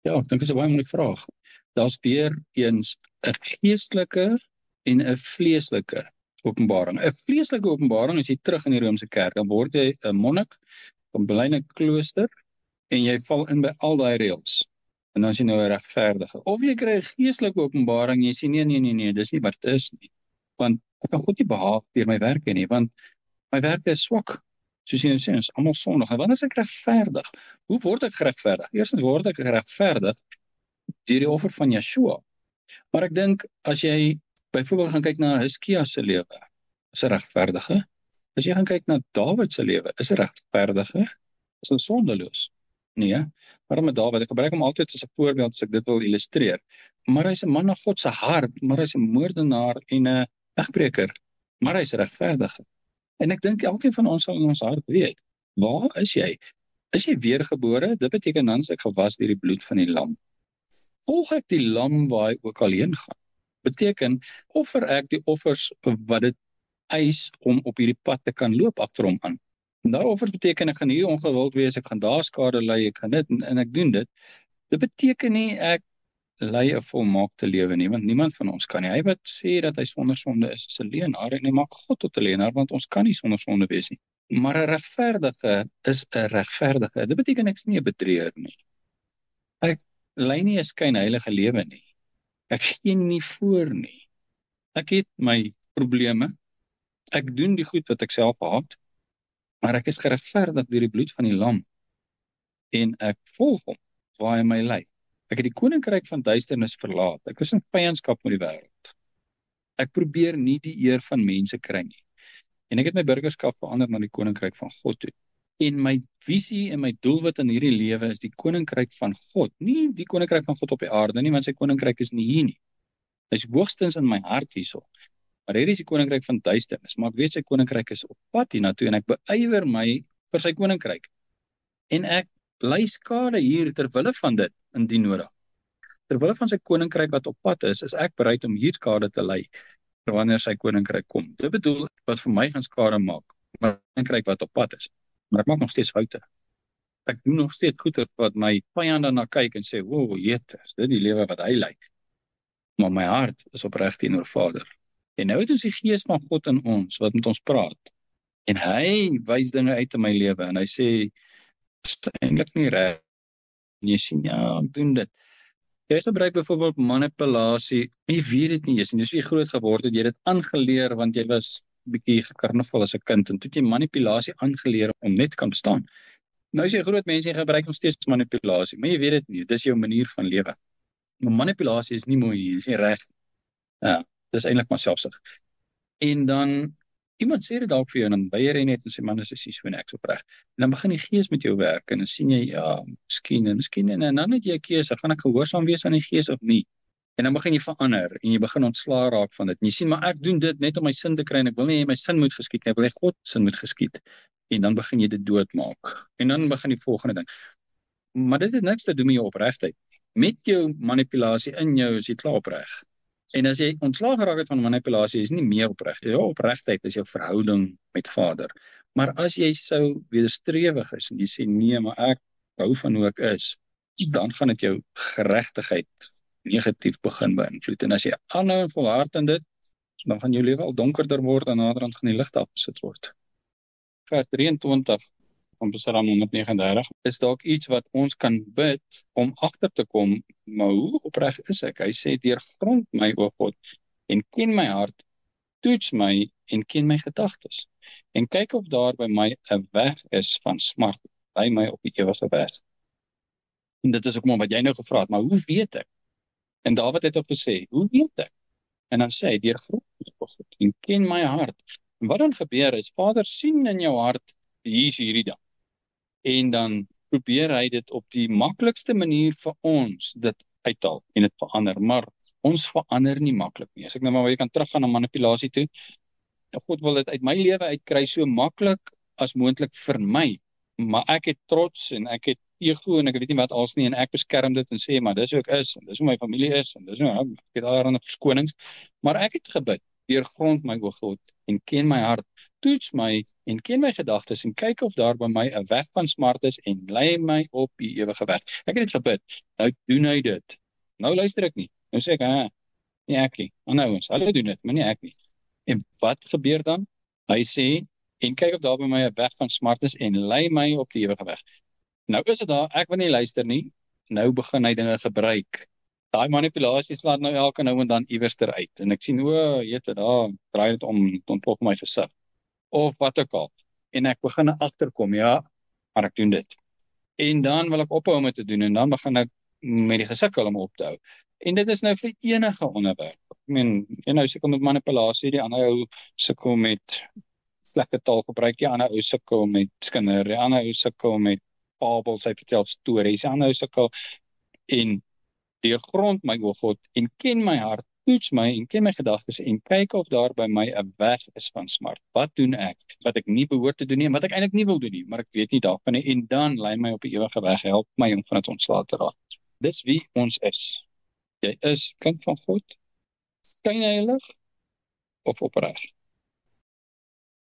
Ja, ek dink dit is 'n baie mooi vraag. Daar's weer eens 'n geestelike en 'n vleeslike openbaring. 'n Vleeslike openbaring as jy terug in die Romeinse kerk, dan word jy 'n monnik, van bly in 'n klooster en jy val in by al daai reëls. En dan is jy nou 'n regverdige. Of jy kry 'n geestelike openbaring, jy sê nee, dis nie wat dit is nie. Want ek kan God nie behaag deur my werke nie, want my werke is swak. Soos jy nou sê, ons is almal sondig. En wanneer is ek regverdig? Hoe word ek geregverdig? Eerstens word ek geregverdig deur die offer van Yeshua. Maar ek dink as jy byvoorbeeld gaan kyk na Hiskia se lewe, is 'n regverdige. As jy gaan kyk na Dawid se lewe, is 'n regverdige, is 'n sondeloos. Nee, maar met Dawid, ek gebruik hom altyd as 'n voorbeeld as ek dit wil illustreer. Maar hy's 'n man na God se hart, maar hy's 'n moordenaar en 'n egbreker, maar hy's regverdig. En ek dink elkeen van ons sal in ons hart weet, waar is jy? Is jy weergebore? Dit beteken dan is ek gewas deur die bloed van die lam. Volg ek die lam waar hy ook al heen gaan? Beteken, offer ek die offers wat dit eis om op hierdie pad te kan loop agter hom aan. En daai offers beteken ek gaan hier ongewild wees, ek gaan daar skade ly, ek gaan dit en ek doen dit. Dit beteken nie ek lei 'n volmaakte lewe nie, want niemand van ons kan nie. Hy wat sê dat hy sonder sonde is 'n leienaar en hy maak God tot 'n leienaar, want ons kan nie sonder sonde wees nie. Maar 'n regverdige is 'n regverdige. Dit beteken ek is nie 'n bedrieger nie. Ek lei nie 'n skynheilige lewe nie. Ek gee nie voor nie. Ek het my probleme. Ek doen die goed wat ek self haat, maar ek is geregverdig deur die bloed van die lam en ek volg hom waar hy my lei. Ek het die koninkryk van duisternis verlaat. Ek is in vyandskap met die wêreld. Ek probeer nie die eer van mense kry nie. En ek het my burgerskap verander na die koninkryk van God toe. En my visie en my doelwit in hierdie lewe is die koninkryk van God. Nie die koninkryk van God op die aarde nie, want sy koninkryk is nie hier nie. Hy is hoogstens in my hart hierso. Maar hierdie is die koninkryk van duisternis, maar ek weet sy koninkryk is op pad hiernatoe en ek beywer my vir sy koninkryk. En ek ly skade hier ter wille van dit, indien nodig. Ter wille van sy koninkryk wat op pad is ek bereid om hier skade te ly vir wanneer sy koninkryk kom. Dit bedoel wat vir my gaan skade maak, maar die koninkryk wat op pad is. Maar ek maak nog steeds foute. Ek doen nog steeds goeie wat my vyande na kyk en sê, "Wow, Jesus, dit die lewe wat hy lei." Maar my hart is opreg teenoor Vader. En nou het ons die gees van God in ons wat met ons praat. En hy wys dinge uit in my lewe en hy sê, "Dis eintlik nie reg." En jy sien, ja, ek doen dit. Jy gebruik byvoorbeeld manipulasie, en jy weet dit nie eens, en dis jy groot geword het, jy het dit aangeleer, want jy was bietjie gekarnaval as 'n kind, en toe het jy manipulasie aangeleer om net kan bestaan. Nou is jy groot mense, jy gebruik nog steeds manipulasie, maar jy weet dit nie, dis jou manier van lewe. Maar manipulasie is nie mooi, dis nie reg. Ja, dis eintlik maar selfsug. En dan, iemand sê dit dalk vir jou, en dan weier jy net en sê, "Man, dis nie so en ek is opreg." En dan begin die gees met jou werk, en dan sien jy, ja, miskien, en dan het jy 'n keuse, gaan ek gehoorsaam wees aan die gees of nie? En dan begin jy verander, en jy begin ontslaa raak van dit. En jy sien, maar ek doen dit net om my sin te kry, en ek wil nie hê my sin moet geskied nie, ek wil hê God sin moet geskied. En dan begin jy dit doodmaak. En dan begin die volgende ding. Maar dit het niks te doen met jou opregtheid. Met jou manipulasie in jou is jy klaar opreg. En as jy ontslaag geraak het van manipulasie, is nie meer opreg. Jou opregtheid is jou verhouding met Vader. Maar as jy sou wederstrewig is en jy sê nee, maar ek hou van hoe ek is, dan gaan dit jou geregtigheid negatief begin beïnvloed. En as jy aanhou en volhard in dit, dan gaan jou lewe al donkerder word en naderhand gaan die ligte afgesit word. Vers 23 van Psalm 139 is dalk iets wat ons kan bid om agter te kom, maar hoe opreg is ek? Hy sê, deurgrond my, o God, en ken my hart, toets my en ken my gedagtes. En kyk of daar by my 'n weg is van smart, lei my op die ewige weg. En dit is ook maar wat jy nou gevra het, maar hoe weet ek? En Dawid het ook gesê, hoe weet ek? En dan sê hy, deurgrond my, o God, en ken my hart. En wat dan gebeur is, Vader sien in jou hart, hier is hierdie ding. En dan probeer hy dit op die maklikste manier vir ons dit uithaal en dit verander, maar ons verander nie maklik nie. As ek nou maar weer kan teruggaan na manipulasie toe, God wil dit uit my lewe uitkry so maklik as moontlik vir my, maar ek het trots en ek het ego en ek weet nie wat als nie, en ek beskerm dit en sê, maar dis hoe ek is, en dis hoe my familie is, en dis hoe ek het allerlei verskonings, maar ek het gebid, deurgrond my, o God, en ken my hart, toets my en ken my gedagtes en kyk of daar by my 'n weg van smart is en lei my op die ewige weg. Ek het dit gebid. Nou doen hy dit. Nou luister ek nie. Nou sê ek, nie ek nie. Ander ouens, hulle doen dit, maar nie ek nie. En wat gebeur dan? Hy sê, en kyk of daar by my 'n weg van smart is en lei my op die ewige weg. Nou is dit daar, ek wil nie luister nie. Nou begin hy dinge gebruik. Daai manipulasie slaat nou elke nou en dan iewers eruit. En ek sien, jette, daar draai dit om, dit ontplof my gesig. Of wat ook al. En ek begin agterkom, ja, maar ek doen dit. En dan wil ek ophou om dit te doen, en dan begin ek met die gesukkel om op te hou. En dit is nou vir enige onderwerp. Ek meen, een ou sukkel met manipulasie, die ander ou sukkel met slegte taalgebruik, die ander ou sukkel met skinder, die ander ou sukkel met fabels, hy vertel stories, die ander ou sukkel, en deurgrond my, o God, en ken my hart, toets my en ken my gedagtes en kyk of daar by my 'n weg is van smart. Wat doen ek? Wat ek nie behoort te doen nie en wat ek eintlik nie wil doen nie, maar ek weet nie daarvan nie, en dan lei my op die ewige weg, help my om van dit ontslae te raak. Dis wie ons is. Jy is kind van God, skynheilig of opreg.